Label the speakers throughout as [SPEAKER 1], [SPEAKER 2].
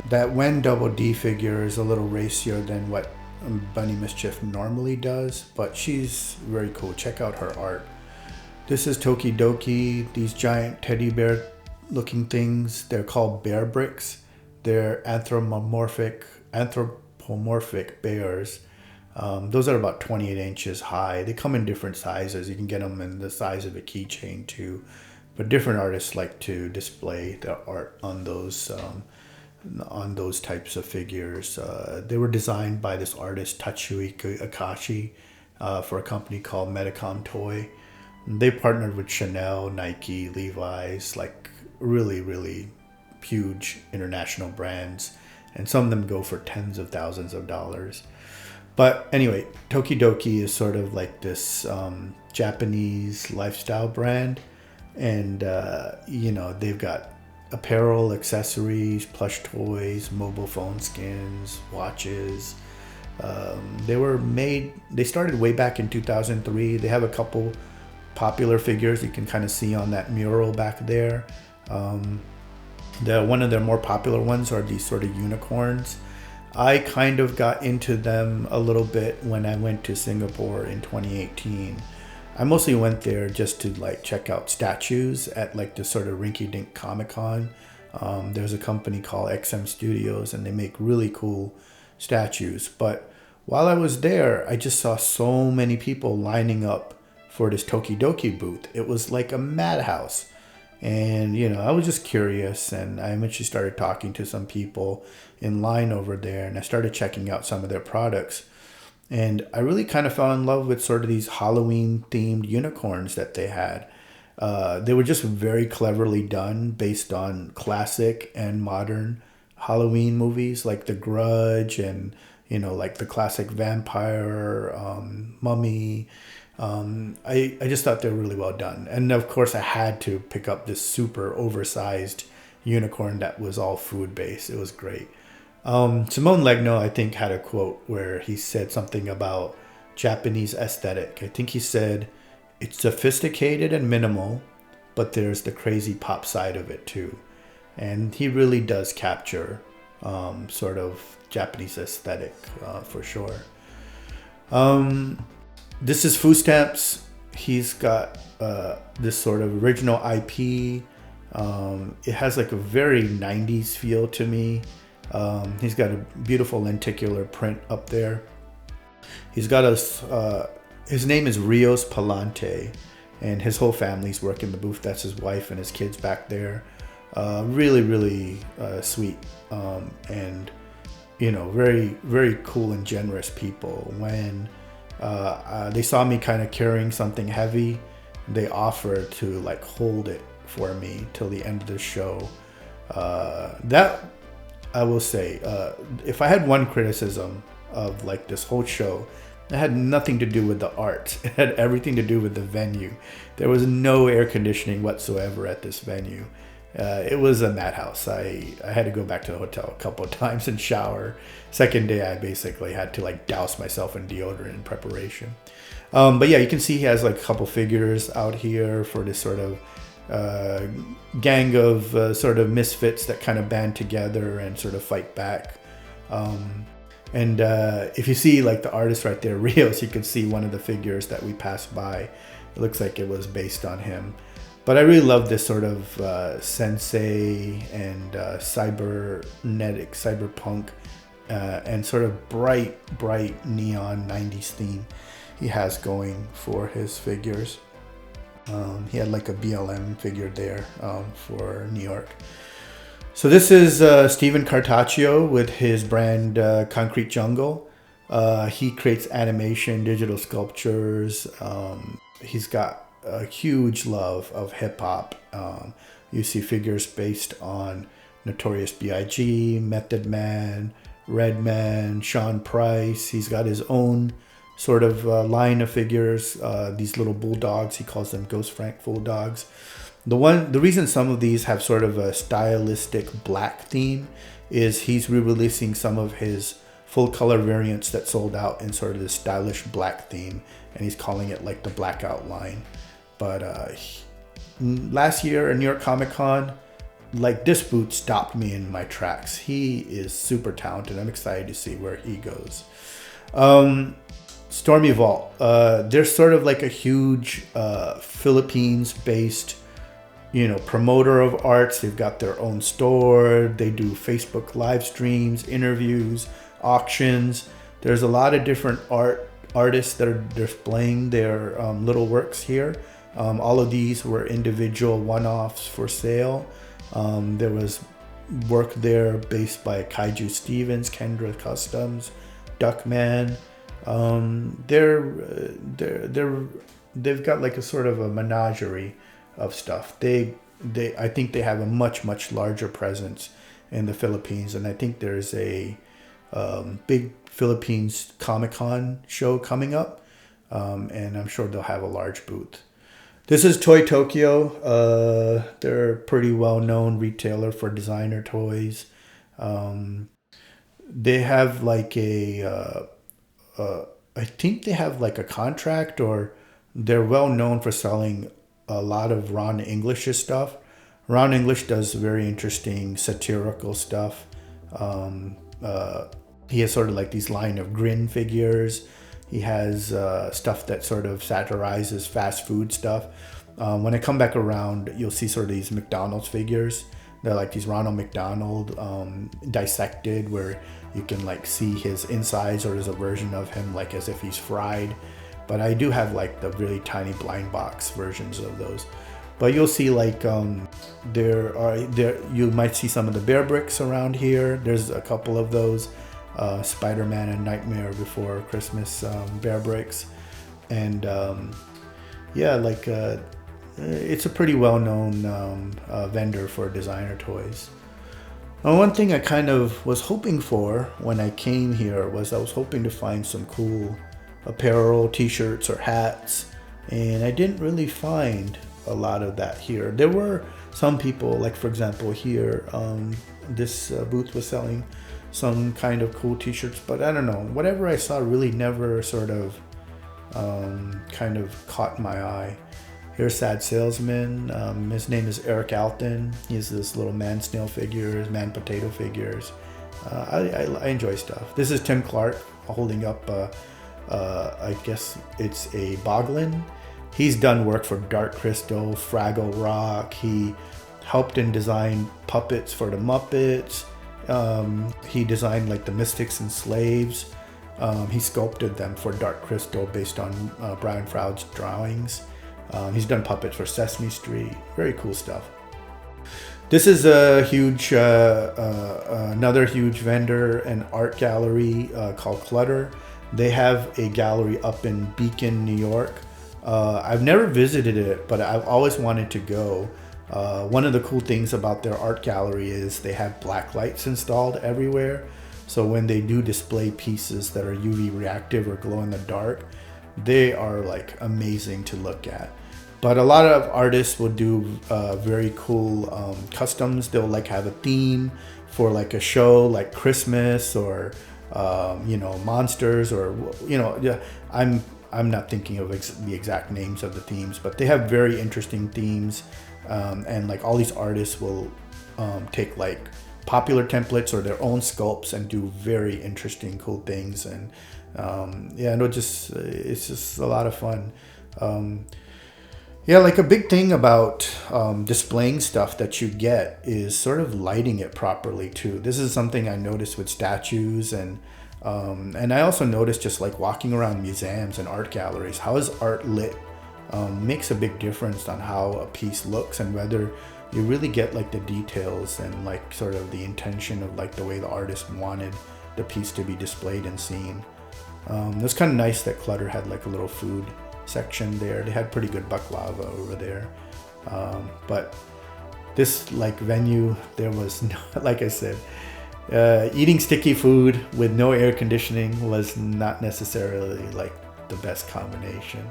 [SPEAKER 1] That Wen Double D figure is a little racier than what Bunny Mischief normally does, but she's very cool. Check out her art. This is Toki Doki, these giant teddy bear looking things. They're called bear bricks. They're anthropomorphic bears. Those are about 28 inches high. They come in different sizes. You can get them in the size of a keychain too. But different artists like to display their art on those types of figures. They were designed by this artist Tatsuya Akashi for a company called Medicom Toy. They partnered with Chanel, Nike, Levi's, like really, really huge international brands. And some of them go for tens of thousands of dollars. But anyway, Tokidoki is sort of like this Japanese lifestyle brand. And, they've got apparel, accessories, plush toys, mobile phone skins, watches. They started way back in 2003. They have a couple popular figures you can kind of see on that mural back there. One of their more popular ones are these sort of unicorns. I kind of got into them a little bit when I went to Singapore in 2018. I mostly went there just to like check out statues at like this sort of rinky-dink Comic-Con. There's a company called XM Studios and they make really cool statues. But while I was there, I just saw so many people lining up for this Tokidoki booth. It was like a madhouse. And, I was just curious and I eventually started talking to some people in line over there and I started checking out some of their products. And I really kind of fell in love with sort of these Halloween themed unicorns that they had. They were just very cleverly done based on classic and modern Halloween movies like The Grudge and, like the classic vampire, Mummy. I just thought they were really well done. And of course, I had to pick up this super oversized unicorn that was all food based. It was great. Simone Legno, I think, had a quote where he said something about Japanese aesthetic. I think he said, it's sophisticated and minimal, but there's the crazy pop side of it too. And he really does capture sort of Japanese aesthetic for sure. This is Fustamps. He's got this sort of original IP. It has like a very 90s feel to me. He's got a beautiful lenticular print up there. He's got his name is Rios Palante, and his whole family's working the booth. That's his wife and his kids back there. Really, really sweet, and very, very cool and generous people. When they saw me kind of carrying something heavy, they offered to like hold it for me till the end of the show. That I will say, if I had one criticism of like this whole show, it had nothing to do with the art. It had everything to do with the venue. There was no air conditioning whatsoever at this venue. It was a madhouse. I had to go back to the hotel a couple of times and shower. Second day, I basically had to like douse myself in deodorant in preparation. But yeah, you can see he has like a couple figures out here for this sort of gang of sort of misfits that kind of band together and sort of fight back. And if you see like the artist right there, Rios, you can see one of the figures that we passed by. It looks like it was based on him. But I really love this sort of sensei and cyberpunk and sort of bright neon 90s theme he has going for his figures. He had like a BLM figure there for New York. So this is Stephen Cartaccio with his brand Concrete Jungle. He creates animation, digital sculptures. He's got a huge love of hip hop. You see figures based on Notorious B.I.G., Method Man, Redman, Sean Price. He's got his own sort of line of figures. These little bulldogs, he calls them Ghost Frank bulldogs. The reason some of these have sort of a stylistic black theme is he's re-releasing some of his full color variants that sold out in sort of this stylish black theme, and he's calling it like the blackout line. But last year at New York Comic Con, like this boot stopped me in my tracks. He is super talented. I'm excited to see where he goes. Stormy Vault. They're sort of like a huge Philippines-based, promoter of arts. They've got their own store. They do Facebook live streams, interviews, auctions. There's a lot of different artists that are displaying their little works here. All of these were individual one-offs for sale. There was work there based by Kaiju Stevens, Kendra Customs, Duckman. They've got like a sort of a menagerie of stuff. I think they have a much larger presence in the Philippines, and I think there's a big Philippines Comic-Con show coming up, and I'm sure they'll have a large booth. This is Toy Tokyo. They're a pretty well-known retailer for designer toys. They have like I think they have like a contract, or they're well known for selling a lot of Ron English's stuff. Ron English does very interesting satirical stuff. He has sort of like these line of grin figures. He has stuff that sort of satirizes fast food stuff. When I come back around, you'll see sort of these McDonald's figures. They're like these Ronald McDonald dissected, where you can like see his insides, or there's a version of him like as if he's fried. But I do have like the really tiny blind box versions of those. But you'll see like you might see some of the Bear Bricks around here. There's a couple of those. Spider-Man and Nightmare Before Christmas Bear Bricks. And it's a pretty well-known vendor for designer toys. Now, one thing I kind of was hoping for when I came here was I was hoping to find some cool apparel, t-shirts, or hats, and I didn't really find a lot of that here. There were some people, like for example here, this booth was selling some kind of cool t-shirts, but I don't know, whatever I saw really never sort of kind of caught my eye. Here's Sad Salesman. His name is Eric Alton. He has this little man snail figures, man potato figures. I enjoy stuff. This is Tim Clark holding up, I guess it's a Boglin. He's done work for Dark Crystal, Fraggle Rock. He helped and designed puppets for the Muppets. He designed like the Mystics and Slaves. He sculpted them for Dark Crystal based on Brian Froud's drawings. He's done puppets for Sesame Street. Very cool stuff. This is a huge, another huge vendor and art gallery called Clutter. They have a gallery up in Beacon, New York. I've never visited it, but I've always wanted to go. One of the cool things about their art gallery is they have black lights installed everywhere. So when they do display pieces that are UV reactive or glow in the dark, they are like amazing to look at. But a lot of artists will do very cool customs. They'll like have a theme for like a show like Christmas or monsters, or I'm not thinking of the exact names of the themes, but they have very interesting themes. And like all these artists will take like popular templates or their own sculpts and do very interesting, cool things. And it's just a lot of fun. Like a big thing about displaying stuff that you get is sort of lighting it properly too. This is something I noticed with statues, and I also noticed just like walking around museums and art galleries, how is art lit makes a big difference on how a piece looks and whether you really get like the details and like sort of the intention of like the way the artist wanted the piece to be displayed and seen. It was kind of nice that Clutter had like a little food section there. They had pretty good baklava over there. But this like venue, there was no, like I said, eating sticky food with no air conditioning was not necessarily like the best combination.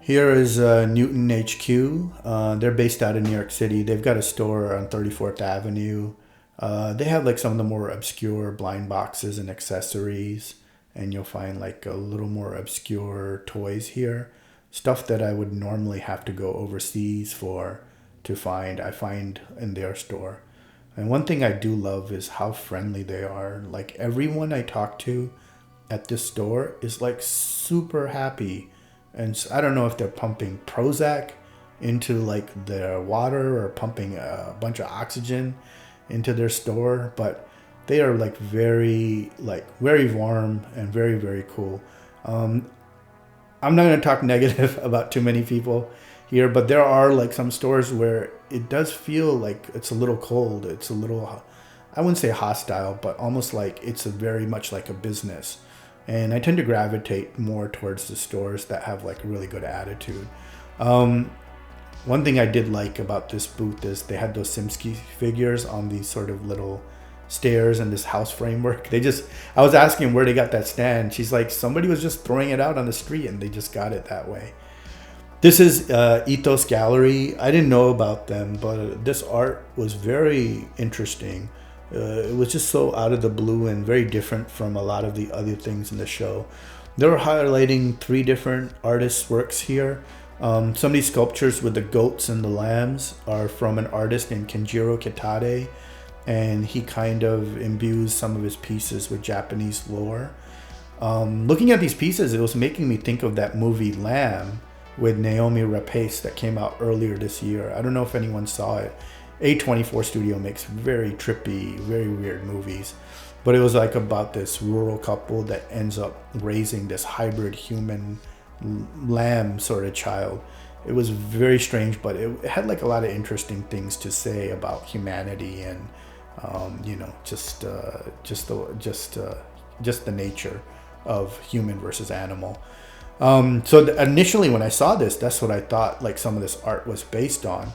[SPEAKER 1] Here is Newton HQ. They're based out of New York City. They've got a store on 34th Avenue. They have like some of the more obscure blind boxes and accessories, and you'll find like a little more obscure toys here. Stuff that I would normally have to go overseas for to find, I find in their store. And one thing I do love is how friendly they are. Like everyone I talk to at this store is like super happy. And so I don't know if they're pumping Prozac into like their water or pumping a bunch of oxygen into their store, but they are like very warm and very, very cool. I'm not going to talk negative about too many people here, but there are like some stores where it does feel like it's a little cold. It's a little, I wouldn't say hostile, but almost like it's very much like a business. And I tend to gravitate more towards the stores that have like a really good attitude. One thing I did like about this booth is they had those Simsky figures on these sort of little stairs and this house framework. I was asking where they got that stand. She's like, somebody was just throwing it out on the street and they just got it that way. This is Ethos Gallery. I didn't know about them, but this art was very interesting. It was just so out of the blue and very different from a lot of the other things in the show. They were highlighting 3 different artists' works here. Some of these sculptures with the goats and the lambs are from an artist named Kenjiro Kitade, and he kind of imbues some of his pieces with Japanese lore. Looking at these pieces, it was making me think of that movie Lamb with Naomi Rapace that came out earlier this year. I don't know if anyone saw it. A24 Studio makes very trippy, very weird movies. But it was like about this rural couple that ends up raising this hybrid human lamb sort of child. It was very strange, but it had like a lot of interesting things to say about humanity and just the nature of human versus animal. So initially when I saw this, that's what I thought like some of this art was based on.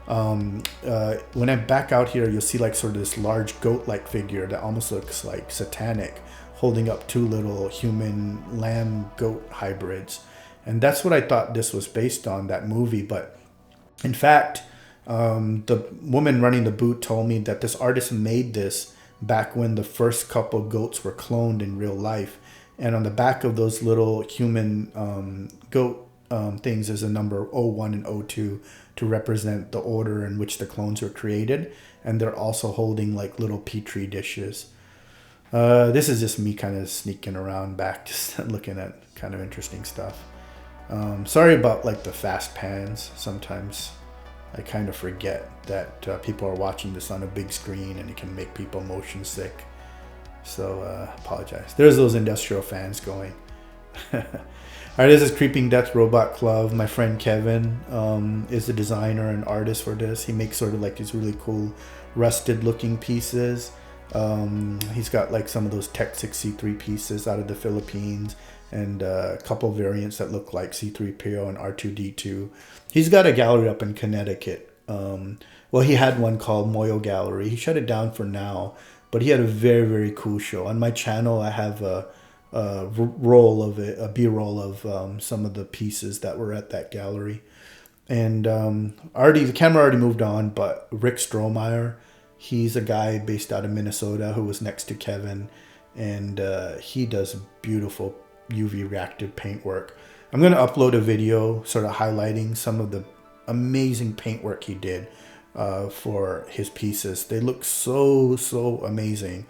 [SPEAKER 1] When I back out here, you'll see like sort of this large goat-like figure that almost looks like satanic, holding up 2 little human lamb-goat hybrids. And that's what I thought this was based on, that movie. But in fact, the woman running the booth told me that this artist made this back when the first couple goats were cloned in real life. And on the back of those little human goat things is a number 01 and 02 to represent the order in which the clones were created. And they're also holding like little petri dishes. This is just me kind of sneaking around back, just looking at kind of interesting stuff. Sorry about like the fast pans. Sometimes I kind of forget that people are watching this on a big screen and it can make people motion sick. So apologize. There's those industrial fans going. All right, this is Creeping Death Robot Club. My friend Kevin is the designer and artist for this. He makes sort of like these really cool rusted looking pieces. He's got like some of those Tech 6 C3 pieces out of the Philippines and a couple variants that look like C3PO and R2D2. He's got a gallery up in Connecticut. Well, he had one called Moyo Gallery. He shut it down for now, but he had a very, very cool show. On my channel, I have a roll of it, a B-roll of some of the pieces that were at that gallery. And the camera already moved on, but Rick Strohmeyer, he's a guy based out of Minnesota who was next to Kevin, and he does beautiful UV reactive paint work. I'm going to upload a video sort of highlighting some of the amazing paint work he did for his pieces. They look so amazing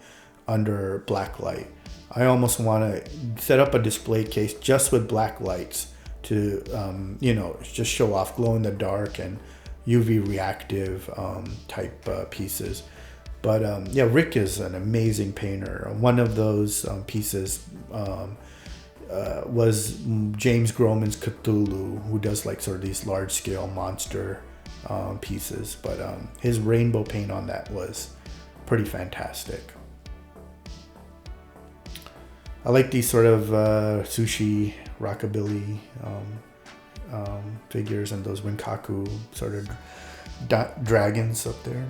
[SPEAKER 1] under black light. I almost want to set up a display case just with black lights to just show off glow in the dark and UV reactive type pieces. But Rick is an amazing painter. One of those pieces was James Groman's Cthulhu, who does like sort of these large scale monster pieces. But his rainbow paint on that was pretty fantastic. I like these sort of sushi rockabilly figures and those Rinkaku sort of dragons up there.